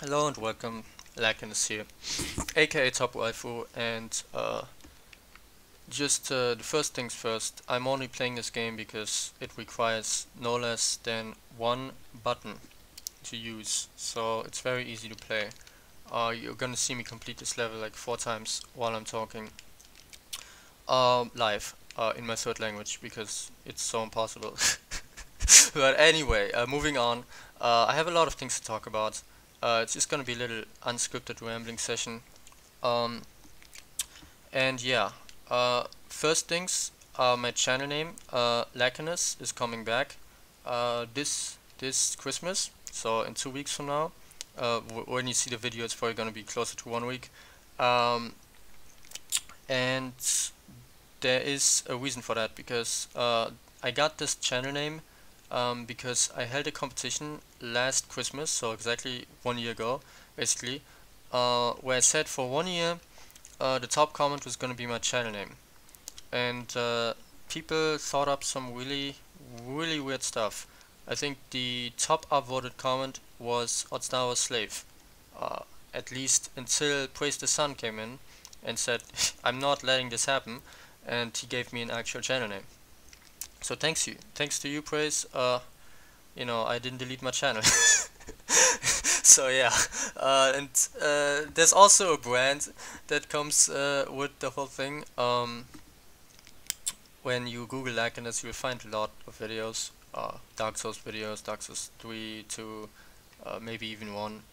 Hello and welcome, Lakanus here, aka Top Waifu, and the first things first, I'm only playing this game because it requires no less than one button to use, so it's very easy to play. You're gonna see me complete this level like 4 times while I'm talking live in my third language because it's so impossible. But anyway, moving on, I have a lot of things to talk about. It's just gonna be a little unscripted rambling session. Um, and yeah, first things, my channel name, Lakanus, is coming back this Christmas. So in 2 weeks from now, when you see the video, it's probably gonna be closer to 1 week. Um, and there is a reason for that because I got this channel name because I held a competition last Christmas, so exactly 1 year ago, basically, where I said for 1 year the top comment was gonna be my channel name, and people thought up some really weird stuff. I think the top upvoted comment was "Otsnawa slave," uh, at least until Praise the Sun came in and said, "I'm not letting this happen," and he gave me an actual channel name. So thanks to you, Praise. I didn't delete my channel. So yeah, and there's also a brand that comes with the whole thing. When you Google Lakanus, you'll find a lot of videos, Dark Souls videos, Dark Souls 3, 2, maybe even 1.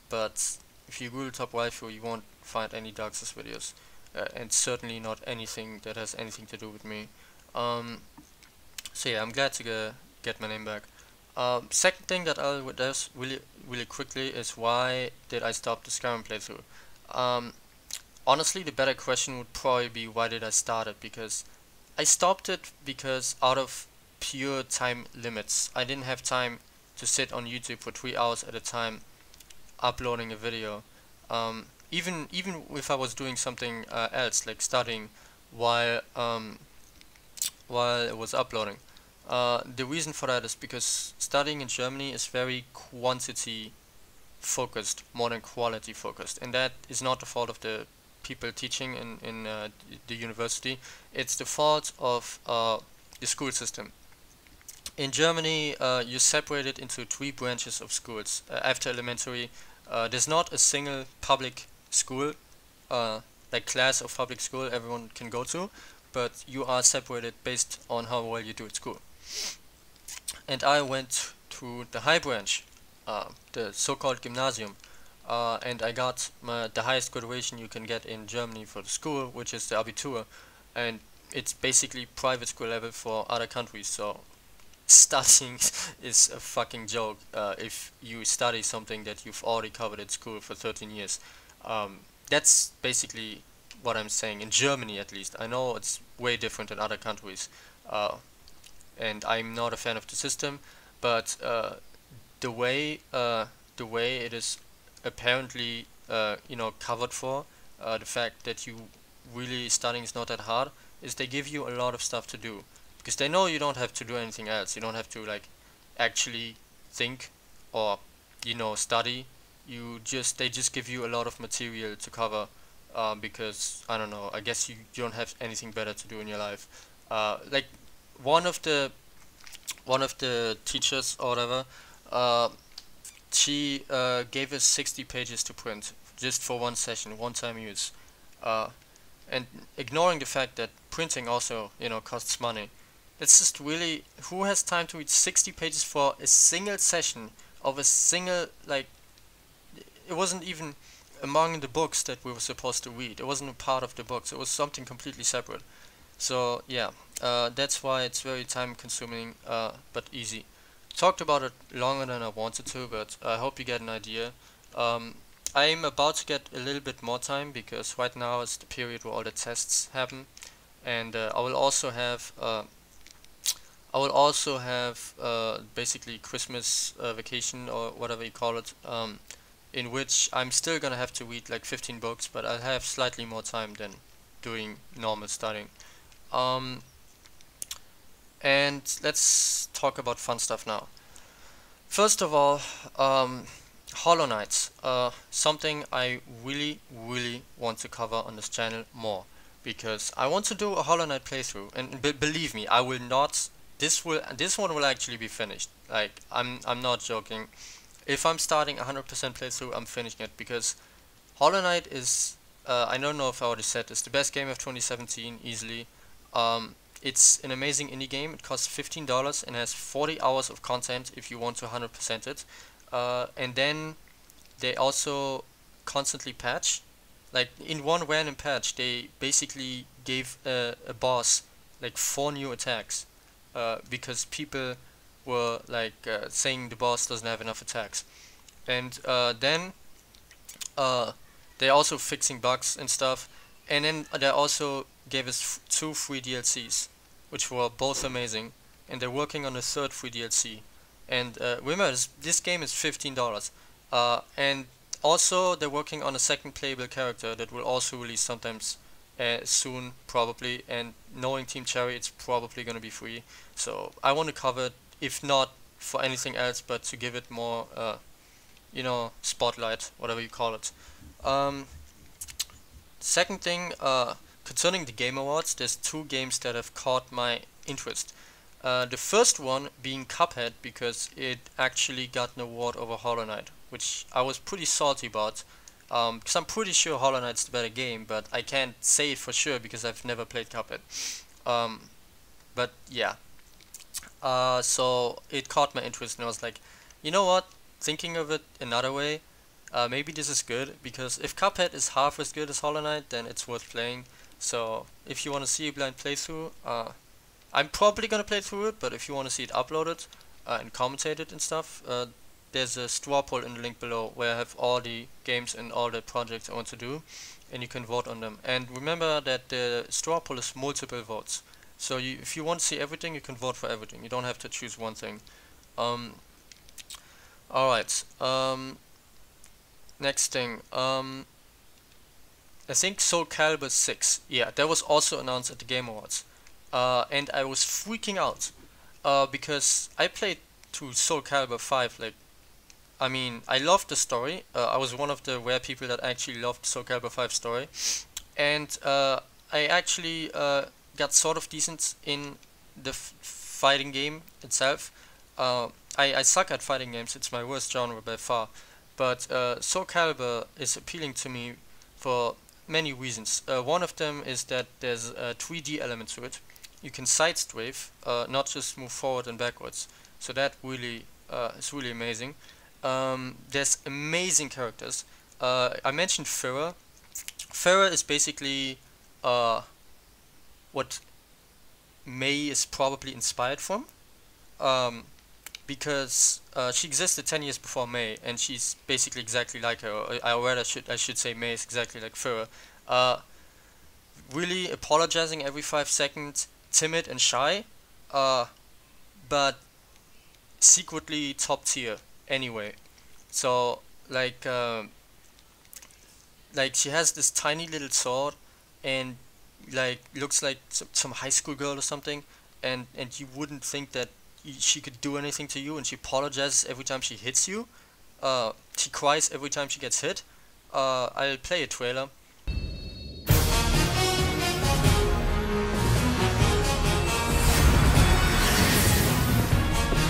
But if you Google Top Waifu, you won't find any Dark Souls videos, and certainly not anything that has anything to do with me. So yeah, I'm glad to get my name back. Second thing that I'll address really quickly is why did I stop the Skyrim playthrough? Honestly, the better question would probably be why did I start it, because I stopped it because out of pure time limits. I didn't have time to sit on YouTube for 3 hours at a time uploading a video. Even if I was doing something else, like studying while it was uploading. The reason for that is because studying in Germany is very quantity focused more than quality focused, and that is not the fault of the people teaching in the university. It's the fault of the school system. In Germany, you separate it into 3 branches of schools. After elementary, there's not a single public school, like class of public school everyone can go to, but you are separated based on how well you do at school. And I went to the high branch, the so-called gymnasium, and I got the highest graduation you can get in Germany for the school, which is the Abitur, and it's basically private school level for other countries. So studying is a fucking joke if you study something that you've already covered at school for 13 years. That's basically what I'm saying. In Germany, at least, I know it's way different in other countries, and I'm not a fan of the system, but the way it is apparently covered for, the fact that you really studying is not that hard, is they give you a lot of stuff to do because they know you don't have to do anything else. You don't have to like actually think or study. They just give you a lot of material to cover, because I don't know, I guess you don't have anything better to do in your life. Like one of the teachers or whatever, she gave us 60 pages to print just for one session, one time use, and ignoring the fact that printing also costs money. It's just really, who has time to read 60 pages for a single session of a single, like, it wasn't even among the books that we were supposed to read. It wasn't a part of the books. It was something completely separate. So yeah, that's why it's very time consuming, but easy. Talked about it longer than I wanted to, but I hope you get an idea. I'm about to get a little bit more time because right now is the period where all the tests happen, and I will also have basically Christmas vacation or whatever you call it, in which I'm still gonna have to read like 15 books, but I'll have slightly more time than doing normal studying. And let's talk about fun stuff now. First of all, Hollow Knight, something I really want to cover on this channel more, because I want to do a Hollow Knight playthrough, and believe me, I will not. This one will actually be finished. Like, I'm not joking. If I'm starting 100% playthrough, I'm finishing it, because Hollow Knight is, I don't know if I already said this, the best game of 2017 easily. It's an amazing indie game. It costs $15 and has 40 hours of content if you want to 100% it. And then they also constantly patch. Like, in one random patch, they basically gave a boss like 4 new attacks, because people were like saying the boss doesn't have enough attacks. And then they're also fixing bugs and stuff. And then they also gave us 2 free DLCs, which were both amazing. And they're working on a 3rd free DLC. And remember, this game is $15. And also they're working on a 2nd playable character that will also release sometimes soon, probably. And knowing Team Cherry, it's probably gonna be free. So I want to cover it, if not for anything else, but to give it more, you know, spotlight, whatever you call it. Second thing, concerning the Game Awards, there's 2 games that have caught my interest. The first one being Cuphead, because it actually got an award over Hollow Knight, which I was pretty salty about, because I'm pretty sure Hollow Knight's the better game, but I can't say it for sure because I've never played Cuphead. But yeah, so it caught my interest, and I was like, you know what, thinking of it another way, maybe this is good, because if Cuphead is half as good as Hollow Knight, then it's worth playing. So if you want to see a blind playthrough, I'm probably gonna play through it, but if you want to see it uploaded and commentated and stuff, there's a straw poll in the link below where I have all the games and all the projects I want to do, and you can vote on them. And remember that the straw poll is multiple votes, so if you want to see everything, you can vote for everything. You don't have to choose one thing. Alright, next thing, I think Soul Calibur 6, yeah, that was also announced at the Game Awards. And I was freaking out, because I played through Soul Calibur 5, like, I mean, I loved the story. I was one of the rare people that actually loved Soul Calibur 5 story, and I actually got sort of decent in the fighting game itself. I suck at fighting games, it's my worst genre by far, but Soul Calibur is appealing to me for many reasons. One of them is that there's a 3D element to it. You can side strafe, not just move forward and backwards. So that really is really amazing. There's amazing characters. I mentioned Pyrrha. Pyrrha is basically what May is probably inspired from, because she existed 10 years before May, and she's basically exactly like her. I should say May is exactly like Pyrrha. Really apologizing every 5 seconds, timid and shy, but secretly top tier anyway. So like she has this tiny little sword, and like looks like some high school girl or something, and you wouldn't think that she could do anything to you, and she apologizes every time she hits you. She cries every time she gets hit. I'll play a trailer.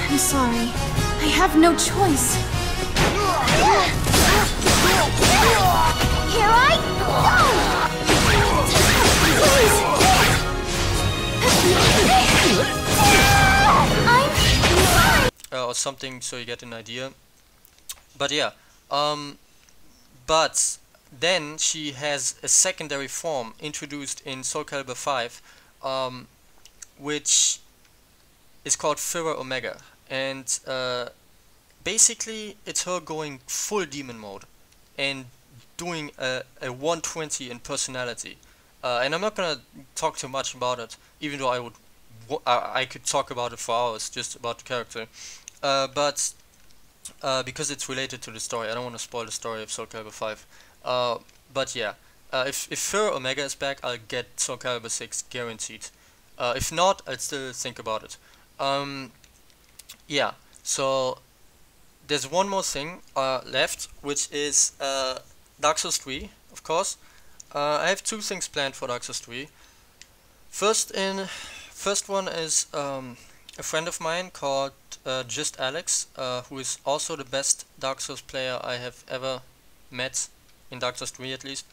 I'm sorry. I have no choice. Here I go! Please! Or something, so you get an idea. But yeah, but then she has a secondary form introduced in Soul Calibur 5, which is called Pyrrha Omega, and basically it's her going full demon mode and doing a 120 in personality. And I'm not gonna talk too much about it, even though I could talk about it for hours, just about the character. But because it's related to the story, I don't want to spoil the story of Soul Calibur 5. But yeah, if Pyrrha Omega is back, I'll get Soul Calibur 6 guaranteed. If not, I'll still think about it. Yeah, so there's one more thing left, which is Dark Souls 3, of course. I have two things planned for Dark Souls 3. First one is a friend of mine called JustAlex, who is also the best Dark Souls player I have ever met, in Dark Souls 3 at least.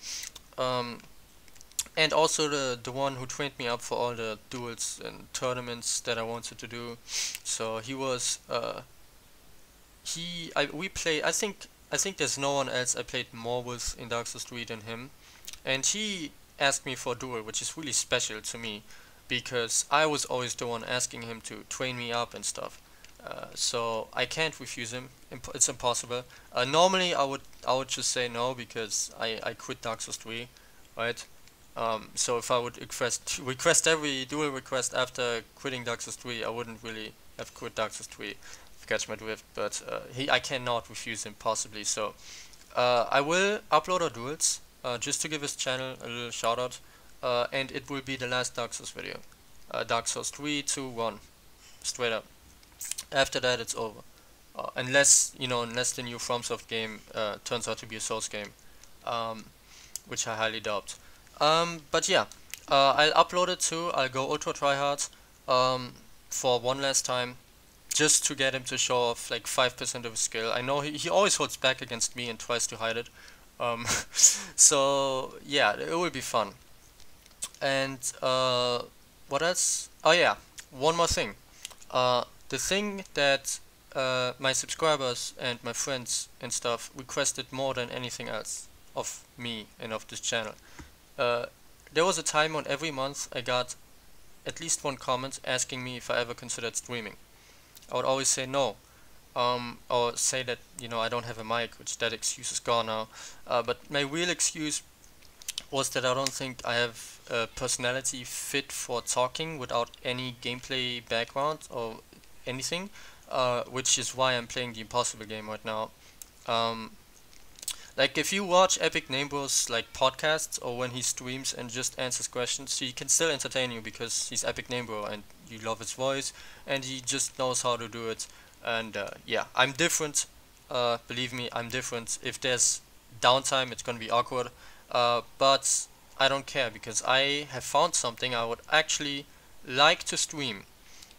And also the one who trained me up for all the duels and tournaments that I wanted to do. So he was we play. I think there's no one else I played more with in Dark Souls 3 than him, and he asked me for a duel, which is really special to me because I was always the one asking him to train me up and stuff. So I can't refuse him. It's impossible. Normally I would just say no because I quit Dark Souls 3, right? So if I would request every duel request after quitting Dark Souls 3, I wouldn't really have quit Dark Souls 3, if you catch my drift. But I cannot refuse him possibly. So I will upload our duels just to give his channel a little shout out, and it will be the last Dark Souls video. Dark Souls 3, 2, 1, straight up. After that, it's over. Unless the new FromSoft game turns out to be a Souls game, which I highly doubt. But yeah, I'll upload it too. I'll go ultra tryhard for one last time, just to get him to show off like 5% of his skill. I know he always holds back against me and tries to hide it. So yeah, it will be fun. And what else? Oh yeah, one more thing. The thing that my subscribers and my friends and stuff requested more than anything else of me and of this channel. There was a time when every month I got at least one comment asking me if I ever considered streaming. I would always say no, or say that I don't have a mic, which that excuse is gone now. But my real excuse was that I don't think I have a personality fit for talking without any gameplay background or anything, which is why I'm playing the impossible game right now. Like if you watch Epic Neighbors like podcasts or when he streams and just answers questions, he can still entertain you because he's Epic Neighbor and you love his voice and he just knows how to do it. And yeah, I'm different. Believe me, I'm different. If there's downtime, it's gonna be awkward. But I don't care because I have found something I would actually like to stream,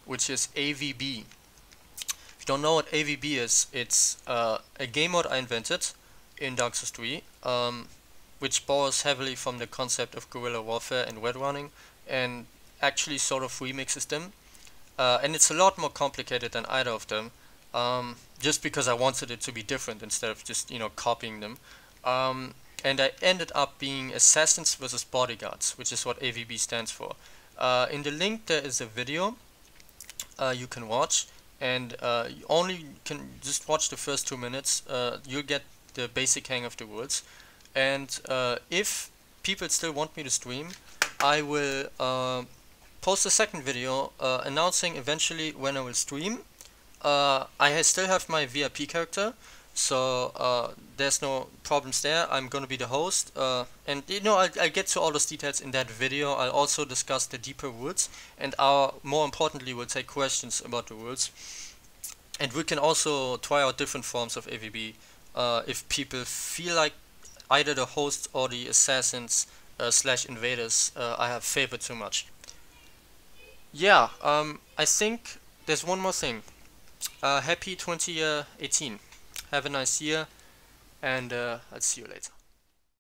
which is AVB. If you don't know what AVB is, it's a game mode I invented in Dark Souls 3, which borrows heavily from the concept of guerrilla warfare and wet running, and actually sort of remixes them. And it's a lot more complicated than either of them, just because I wanted it to be different instead of just copying them. And I ended up being assassins versus bodyguards, which is what AVB stands for. In the link there is a video you can watch, and you only can just watch the first 2 minutes. You'll get the basic hang of the rules, and if people still want me to stream, I will post a second video announcing eventually when I will stream. I still have my VIP character, so there's no problems there. I'm gonna be the host, and I'll get to all those details in that video. I'll also discuss the deeper rules, and more importantly, we'll take questions about the rules, and we can also try out different forms of AVB. If people feel like either the hosts or the assassins / invaders I have favored too much. Yeah, I think there's one more thing. Happy 2018. Have a nice year, and I'll see you later.